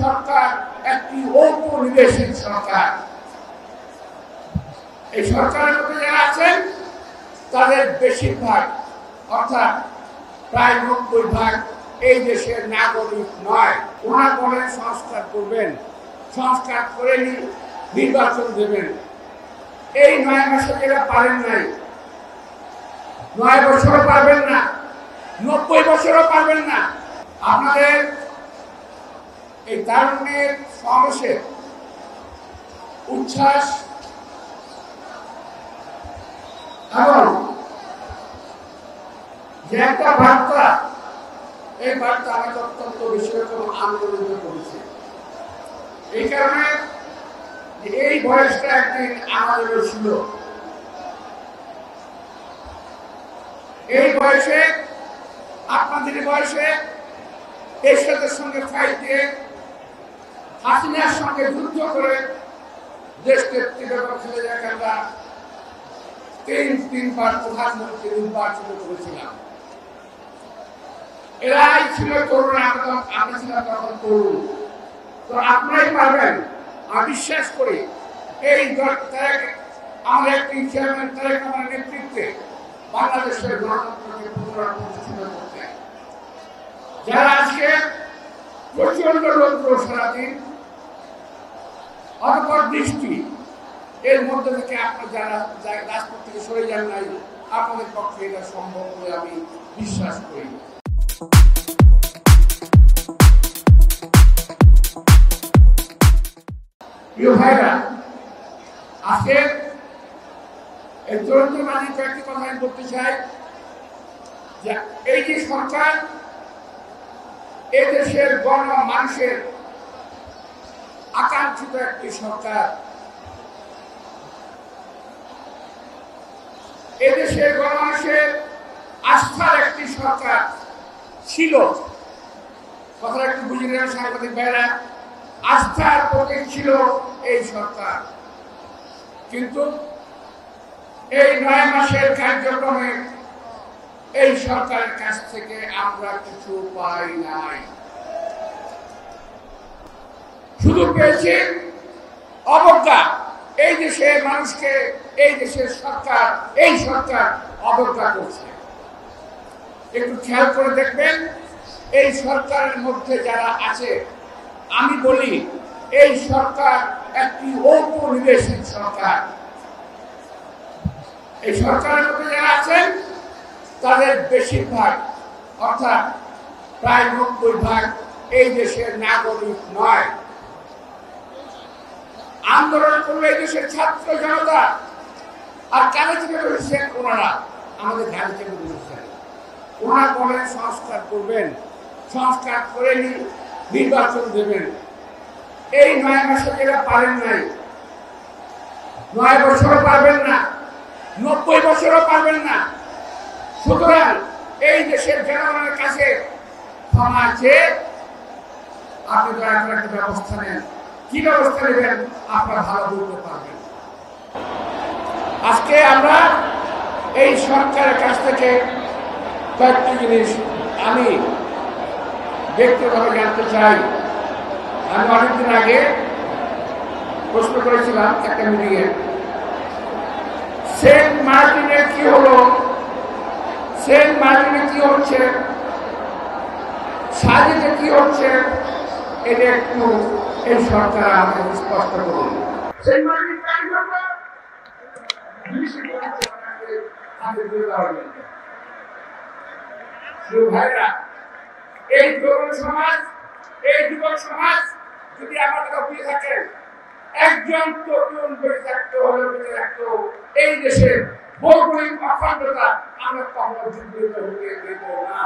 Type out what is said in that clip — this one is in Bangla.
সরকার একটি ঔপনিবেশিক সরকার। এই সরকারের মধ্যে যারা আছেন তাদের বেশিরভাগ অর্থাৎ প্রায় 90% এই দেশের নাগরিক নয়। ওনারা বলেন সংস্কার করবেন, সংস্কার করে নির্বাচন দেবেন। এই 9 মাসে যারা পারেন নাই, 9 বছরও পারবেন না, 90 বছরও পারবেন না। আপনাদের এই তারুণ্যের সমাবেশে উচ্ছ্বাস এবং যে একটা বার্তা, এই বার্তা আমাকে অত্যন্ত বেশি রকম আন্দোলিত করেছে। এই কারণে এই বয়সটা একদিন আমাদেরও ছিল। এই বয়সে, আপনাদের বয়সে এরশাদের সঙ্গে ফাইট দিয়ে হাসিনার সঙ্গে যুদ্ধ করে দেশকে খালেদা জিয়া তিনবার প্রধানমন্ত্রী নির্বাচিত করেছিলাম। এরাই ছিল তরুণ, আমি ছিলাম তখন তরুণ। তো আপনারাই পারবেন, আমি বিশ্বাস করি। এই আমাদের একটি চেয়ারম্যান তারেক রহমানের নেতৃত্বে বাংলাদেশের গণতন্ত্রকে পুনরায় প্রতিষ্ঠিত করতে, যারা আজকে প্রচন্ড রৌদ্র সারাদিন অথবা বৃষ্টি, এর মধ্যে থেকে আপনার যারা রাজপথ থেকে সরে যান নাই, আপনাদের পক্ষে এটা সম্ভব বলে আমি বিশ্বাস করি। প্রিয় ভাইরা, আজকে এই দুরন্ত মাঝে কয়েকটি কথা আমি বলতে চাই যে এই যে সরকার, এই দেশের মানুষের আকাঙ্ক্ষিত একটি সরকার, এদেশের গণমানুষের আস্থার একটি সরকার ছিল। কথাটা একটু বুঝে নেন সাংবাদিক ভাইরা, আস্থার প্রতীক ছিল এই সরকার। কিন্তু এই 9 মাসের কার্যক্রমে এই সরকারের কাছ থেকে আমরা কিছু পাই নাই, শুধু পেয়েছি অবজ্ঞা। এই দেশের মানুষকে এই দেশের সরকার, এই সরকার অবজ্ঞা করছে। একটু খেয়াল করে দেখবেন, এই সরকারের মধ্যে যারা আছে, আমি বলি এই সরকার একটি ঔপনিবেশিক সরকার। এই সরকারের মধ্যে যারা আছেন তাদের বেশিরভাগ অর্থাৎ প্রায় 90% এই দেশের নাগরিক নয়। আন্দোলন করলে এই দেশের ছাত্র জনতা, আর কানে থেকে বলেছেন ওনারা, আমাদের ধারে থেকে বলেছেন। ওনারা বলেন সংস্কার করবেন, সংস্কার করে নির্বাচন দেবেন। এই 9 মাসে যারা পারেন নাই, 9 বছরও পারবেন না, 90 বছরও পারবেন না। সুতরাং এই দেশের জনগণের কাছে ক্ষমা চেয়ে আপনি দয়া করে একটা ব্যবস্থা নেন। কি ব্যবস্থা নেবেন আপনারা ভালো বলতে পারবেন। আজকে আমরা এই সরকারের কাছ থেকে কয়েকটি জিনিস আমি ব্যক্তিগতভাবে জানতে চাই। আমি অনেকদিন আগে প্রশ্ন করেছিলাম একটা মিটিংয়ে, সেন্ট মার্টিনে কি হলো, সেন্ট মার্টিনে কি হচ্ছে, সাজেতে কি হচ্ছে, এটা একটু এই সরকার আমাদের স্পষ্ট করুন। সেন্ট মার্টিন ভাইরা, এই তরুণ সমাজ, এই যুবক সমাজ যদি আমার কথা বুঝে থাকেন, একজন তরুণ বেঁচে থাকতে হলে বেঁচে থাকতো এই দেশের ভৌগোলিক অখণ্ডতা আমরা কখনো যুদ্ধ হতে দেব না।